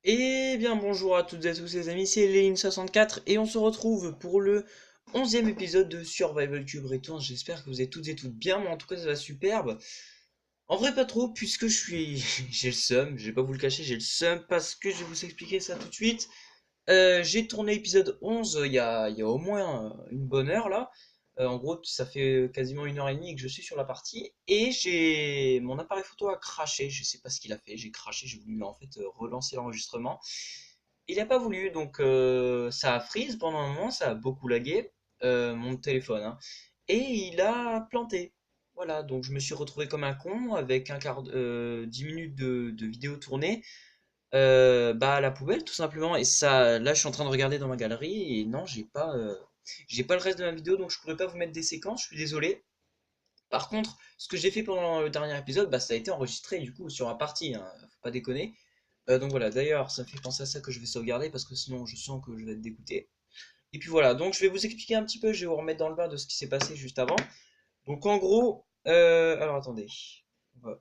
Eh bien bonjour à toutes et à tous les amis, c'est Léline64 et on se retrouve pour le 11e épisode de Survival Cube Return. J'espère que vous êtes toutes et toutes bien, moi en tout cas ça va superbe. En vrai pas trop puisque je suis... j'ai le seum, je vais pas vous le cacher, j'ai le seum parce que je vais vous expliquer ça tout de suite. J'ai tourné épisode 11 il y a au moins une bonne heure là. En gros, ça fait quasiment 1 heure et demie que je suis sur la partie et j'ai mon appareil photo a craché. Je sais pas ce qu'il a fait. J'ai craché, j'ai voulu en fait relancer l'enregistrement. Il a pas voulu, donc ça a freeze pendant un moment, ça a beaucoup lagué mon téléphone, hein. Et il a planté. Voilà, donc je me suis retrouvé comme un con avec 10 minutes de vidéo tournée bah, à la poubelle tout simplement. Et ça, là, je suis en train de regarder dans ma galerie et non, j'ai pas le reste de ma vidéo, donc je pourrais pas vous mettre des séquences. Je suis désolé. Par contre, ce que j'ai fait pendant le dernier épisode, bah, ça a été enregistré du coup sur ma partie, hein, faut pas déconner. Donc voilà. D'ailleurs, ça me fait penser à ça que je vais sauvegarder parce que sinon, je sens que je vais être dégoûté. Et puis voilà. Donc je vais vous expliquer un petit peu. Je vais vous remettre dans le bain de ce qui s'est passé juste avant. Donc en gros, alors attendez.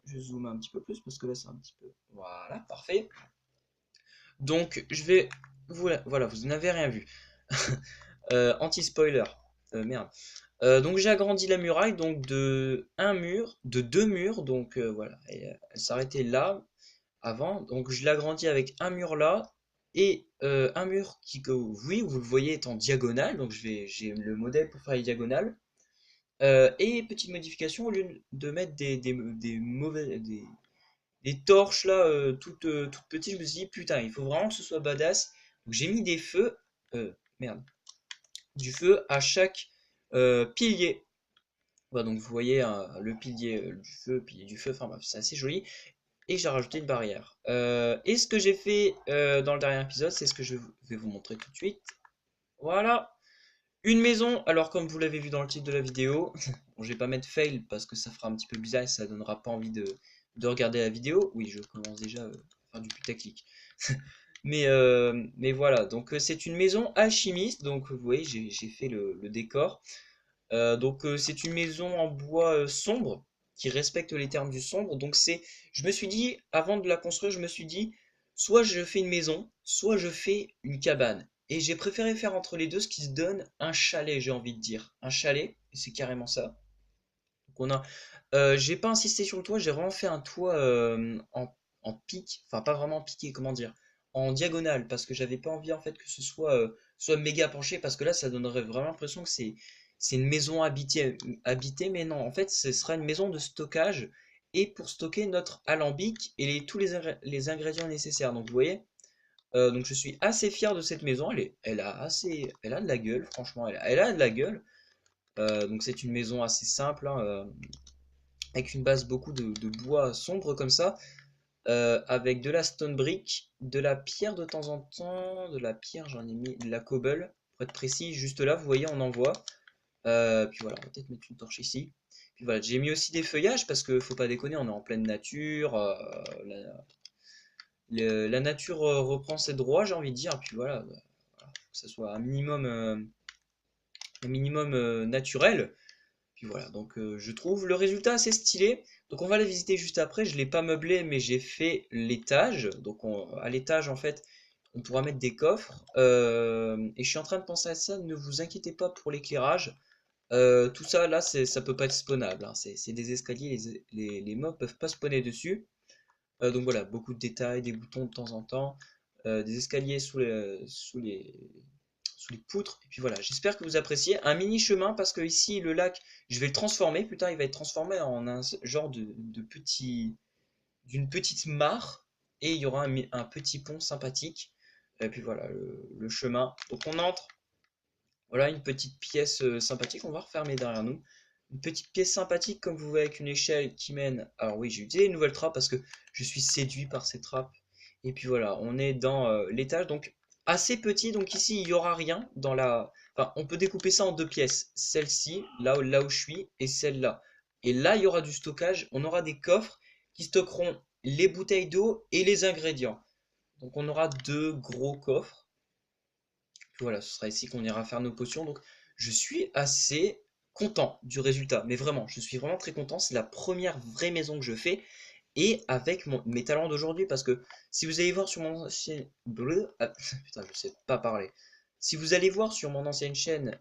Je zoome un petit peu plus parce que là, c'est un petit peu. Voilà, parfait. Donc, je vais. Voilà, vous n'avez rien vu. Anti-spoiler. Merde. Donc, j'ai agrandi la muraille donc de un mur, de deux murs. Donc, voilà. Et, elle s'arrêtait là avant. Donc, je l'ai agrandi avec un mur là et un mur qui, que, oui, vous le voyez, est en diagonale. Donc, j'ai le modèle pour faire les diagonales. Et petite modification, au lieu de mettre des mauvais, des torches là, toutes petites, je me suis dit, putain, il faut vraiment que ce soit badass. Donc j'ai mis des feux, merde, du feu à chaque pilier. Voilà, donc vous voyez le pilier du feu, pilier du feu, enfin bref, c'est assez joli. Et j'ai rajouté une barrière. Et ce que j'ai fait dans le dernier épisode, c'est ce que vais vous montrer tout de suite. Voilà, une maison. Alors comme vous l'avez vu dans le titre de la vidéo, bon, je vais pas mettre fail parce que ça fera un petit peu bizarre et ça donnera pas envie de regarder la vidéo. Oui, je commence déjà à faire du putaclic. Mais voilà, donc c'est une maison alchimiste. Donc vous voyez, j'ai fait le décor. Donc c'est une maison en bois sombre qui respecte les termes du sombre. Donc je me suis dit, avant de la construire, je me suis dit, soit je fais une maison, soit je fais une cabane. Et j'ai préféré faire entre les deux ce qui se donne un chalet, j'ai envie de dire. Un chalet, et c'est carrément ça. Donc j'ai pas insisté sur le toit, j'ai vraiment fait un toit en pique, enfin pas vraiment piqué, comment dire, en diagonale, parce que j'avais pas envie en fait que ce soit méga penché, parce que là ça donnerait vraiment l'impression que c'est une maison habitée, mais non, en fait ce sera une maison de stockage et pour stocker notre alambic et les ingrédients nécessaires. Donc vous voyez, donc je suis assez fier de cette maison, elle a de la gueule, franchement, elle a de la gueule. Donc c'est une maison assez simple, hein, avec une base beaucoup de bois sombre comme ça, avec de la stone brick, de la pierre de temps en temps, de la pierre, j'en ai mis de la cobble, pour être précis, juste là, vous voyez, on en voit. Puis voilà, on va peut-être mettre une torche ici. Puis voilà, j'ai mis aussi des feuillages parce que faut pas déconner, on est en pleine nature. La nature reprend ses droits, j'ai envie de dire. Puis voilà, faut que ça soit un minimum naturel. Puis voilà, donc je trouve le résultat assez stylé. Donc on va la visiter juste après. Je l'ai pas meublé, mais j'ai fait l'étage. Donc à l'étage, en fait, on pourra mettre des coffres. Et je suis en train de penser à ça. Ne vous inquiétez pas pour l'éclairage. Tout ça, là, ça peut pas être spawnable, hein. C'est des escaliers. Les mobs peuvent pas spawner dessus. Donc voilà, beaucoup de détails, des boutons de temps en temps, des escaliers sous les poutres. Et puis voilà, j'espère que vous appréciez. Un mini chemin parce que ici, le lac, je vais le transformer. Plus tard, il va être transformé en un genre d'une petite mare. Et il y aura un petit pont sympathique. Et puis voilà, le chemin. Donc on entre. Voilà, une petite pièce sympathique. On va refermer derrière nous. Une petite pièce sympathique, comme vous voyez, avec une échelle qui mène. Alors oui, j'ai utilisé une nouvelle trappe parce que je suis séduit par ces trappes. Et puis voilà, on est dans l'étage, donc assez petit. Donc ici, il n'y aura rien dans la. Enfin, on peut découper ça en deux pièces. Celle-ci, là où je suis, et celle-là. Et là, il y aura du stockage. On aura des coffres qui stockeront les bouteilles d'eau et les ingrédients. Donc on aura deux gros coffres. Voilà, ce sera ici qu'on ira faire nos potions. Donc, je suis assez content du résultat. Mais vraiment, je suis vraiment très content. C'est la première vraie maison que je fais. et avec mes talents d'aujourd'hui. Parce que si vous allez voir sur mon ancienne... Ah, putain, je sais pas parler. Si vous allez voir sur mon ancienne chaîne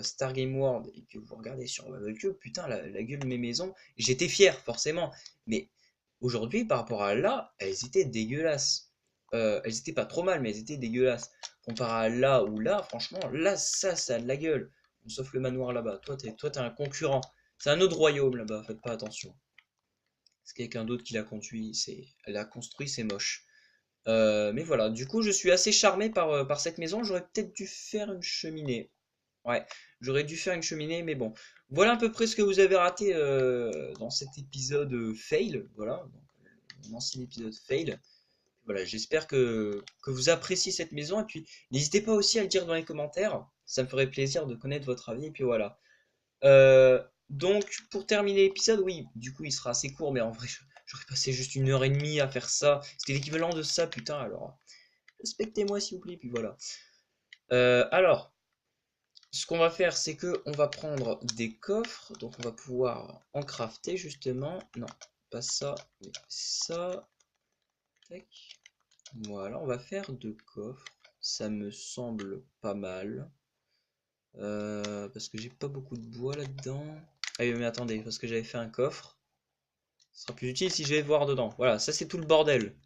Stargame World et que vous regardez sur YouTube, putain, la gueule de mes maisons, j'étais fier, forcément. Mais aujourd'hui, par rapport à là, elles étaient dégueulasses. Elles étaient pas trop mal, mais elles étaient dégueulasses. Comparé à là ou là, franchement, là, ça a de la gueule. Sauf le manoir là-bas. Toi, t'es un concurrent. C'est un autre royaume là-bas, faites pas attention. C'est quelqu'un d'autre qui l'a construit, c'est moche. Mais voilà, du coup, je suis assez charmé par cette maison. J'aurais peut-être dû faire une cheminée. Ouais, j'aurais dû faire une cheminée, mais bon. Voilà à peu près ce que vous avez raté dans cet épisode fail. Voilà, donc, mon ancien épisode fail. Voilà, j'espère que vous appréciez cette maison. Et puis, n'hésitez pas aussi à le dire dans les commentaires. Ça me ferait plaisir de connaître votre avis. Et puis voilà. Donc, pour terminer l'épisode, oui, du coup, il sera assez court, mais en vrai, j'aurais passé juste 1 heure et demie à faire ça. C'était l'équivalent de ça, putain, alors. Respectez-moi, s'il vous plaît, puis voilà. Alors, ce qu'on va faire, c'est que on va prendre des coffres, donc on va pouvoir en crafter, justement. Non, pas ça, mais ça. Tac. Voilà, on va faire 2 coffres. Ça me semble pas mal. Parce que j'ai pas beaucoup de bois là-dedans. Ah oui, mais attendez, parce que j'avais fait un coffre. Ce sera plus utile si je vais voir dedans. Voilà, ça c'est tout le bordel.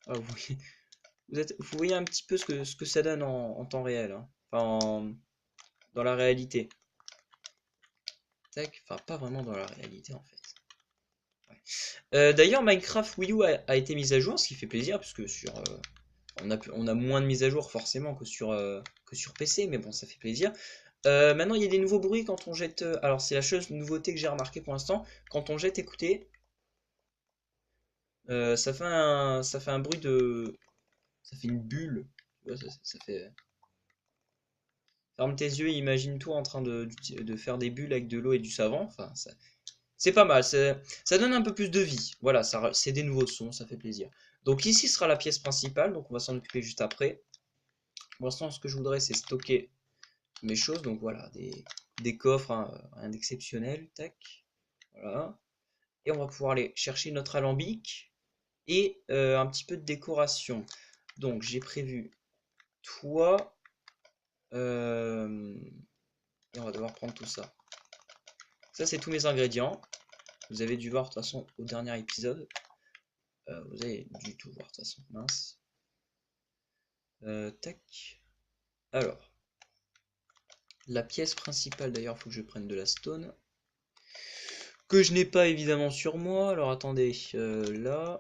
Ah, vous voyez un petit peu ce que ça donne en temps réel. Hein. Enfin, dans la réalité. Tac, enfin pas vraiment dans la réalité en fait. Ouais. D'ailleurs, Minecraft Wii U a été mise à jour, ce qui fait plaisir, puisque on a moins de mises à jour forcément que sur PC, mais bon, ça fait plaisir. Maintenant, il y a des nouveaux bruits quand on jette. Alors, c'est la chose nouveauté que j'ai remarqué pour l'instant. Quand on jette, écoutez, ça fait un bruit de. Ça fait une bulle. Tu vois, ça fait. Ferme tes yeux et imagine-toi en train de faire des bulles avec de l'eau et du savon. Enfin, c'est pas mal. Ça donne un peu plus de vie. Voilà, c'est des nouveaux sons, ça fait plaisir. Donc, ici sera la pièce principale. Donc, on va s'en occuper juste après. Pour l'instant, ce que je voudrais, c'est stocker mes choses. Donc, voilà, des coffres, hein, rien d'exceptionnel. Tac. Voilà. Et on va pouvoir aller chercher notre alambic et un petit peu de décoration. Donc j'ai prévu toi et on va devoir prendre tout ça. Ça c'est tous mes ingrédients. Vous avez dû voir de toute façon au dernier épisode. Vous avez dû tout voir de toute façon. Mince. Tac. Alors, la pièce principale d'ailleurs, il faut que je prenne de la stone. Que je n'ai pas évidemment sur moi. Alors attendez, là.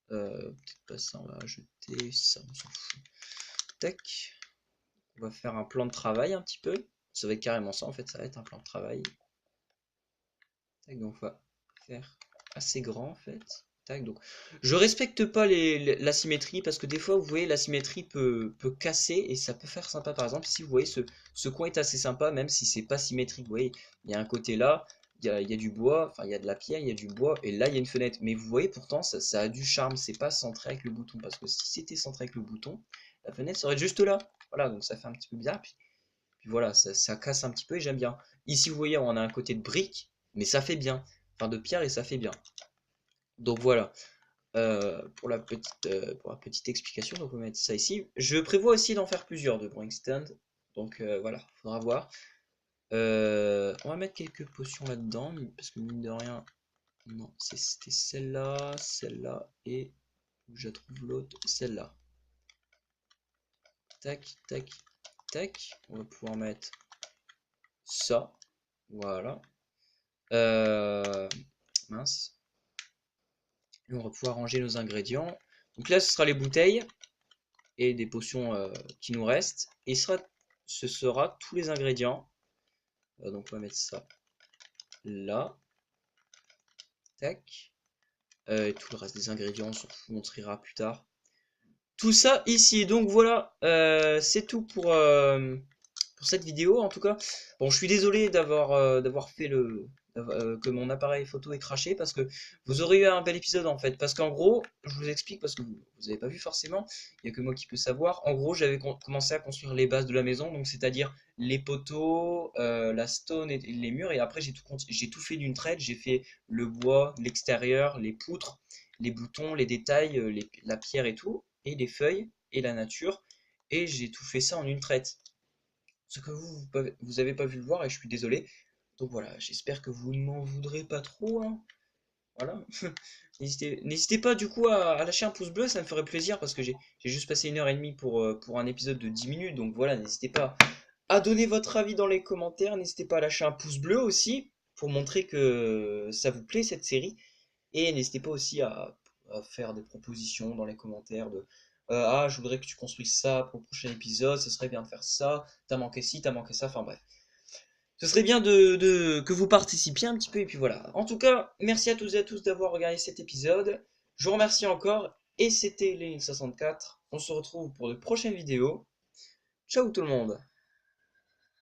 Peut-être pas ça, on va ajouter ça, on s'en fout. Tac. On va faire un plan de travail un petit peu. Ça va être carrément ça en fait, ça va être un plan de travail. Tac, donc on va faire assez grand en fait. Tac, donc je respecte pas la symétrie parce que des fois vous voyez la symétrie peut casser et ça peut faire sympa. Par exemple, si vous voyez ce coin est assez sympa même si c'est pas symétrique. Vous voyez, il y a un côté là, il y a du bois, enfin il y a de la pierre, il y a du bois et là il y a une fenêtre. Mais vous voyez pourtant ça a du charme, c'est pas centré avec le bouton parce que si c'était centré avec le bouton, la fenêtre serait juste là. Voilà, donc ça fait un petit peu bizarre. Puis voilà, ça casse un petit peu et j'aime bien. Ici vous voyez on a un côté de brique, mais ça fait bien. Enfin de pierre et ça fait bien. Donc voilà. Pour la petite explication, donc on va mettre ça ici. Je prévois aussi d'en faire plusieurs de Bring Stand. Donc voilà, faudra voir. On va mettre quelques potions là-dedans, parce que mine de rien, non, c'était celle-là, et où je trouve l'autre, celle-là. Tac, tac, tac. On va pouvoir mettre ça. Voilà. Mince. Et on va pouvoir ranger nos ingrédients. Donc là, ce sera les bouteilles et des potions qui nous restent. Et ce sera tous les ingrédients. Donc on va mettre ça là. Tac. Et tout le reste des ingrédients, on s'en fout, on triera plus tard. Tout ça ici. Donc voilà, c'est tout pour cette vidéo en tout cas. Bon, je suis désolé d'avoir fait que mon appareil photo est craché parce que vous aurez eu un bel épisode en fait. Parce qu'en gros, je vous explique parce que vous avez pas vu forcément, il y a que moi qui peux savoir. En gros, j'avais commencé à construire les bases de la maison, donc c'est-à-dire les poteaux, la stone et les murs, et après j'ai tout fait d'une traite. J'ai fait le bois, l'extérieur, les poutres, les boutons, les détails, la pierre et tout, et les feuilles et la nature, et j'ai tout fait ça en une traite. Ce que vous avez pas vu le voir et je suis désolé. Donc voilà, j'espère que vous ne m'en voudrez pas trop, hein. Voilà. N'hésitez pas du coup à lâcher un pouce bleu, ça me ferait plaisir parce que j'ai juste passé 1 heure et demie pour un épisode de 10 minutes. Donc voilà, n'hésitez pas à donner votre avis dans les commentaires. N'hésitez pas à lâcher un pouce bleu aussi pour montrer que ça vous plaît cette série. Et n'hésitez pas aussi à faire des propositions dans les commentaires de ah, je voudrais que tu construises ça pour le prochain épisode, ce serait bien de faire ça, t'as manqué ci, t'as manqué ça, enfin bref. Ce serait bien que vous participiez un petit peu, et puis voilà. En tout cas, merci à tous et à tous d'avoir regardé cet épisode. Je vous remercie encore, et c'était Lénine 64. On se retrouve pour de prochaines vidéos. Ciao tout le monde!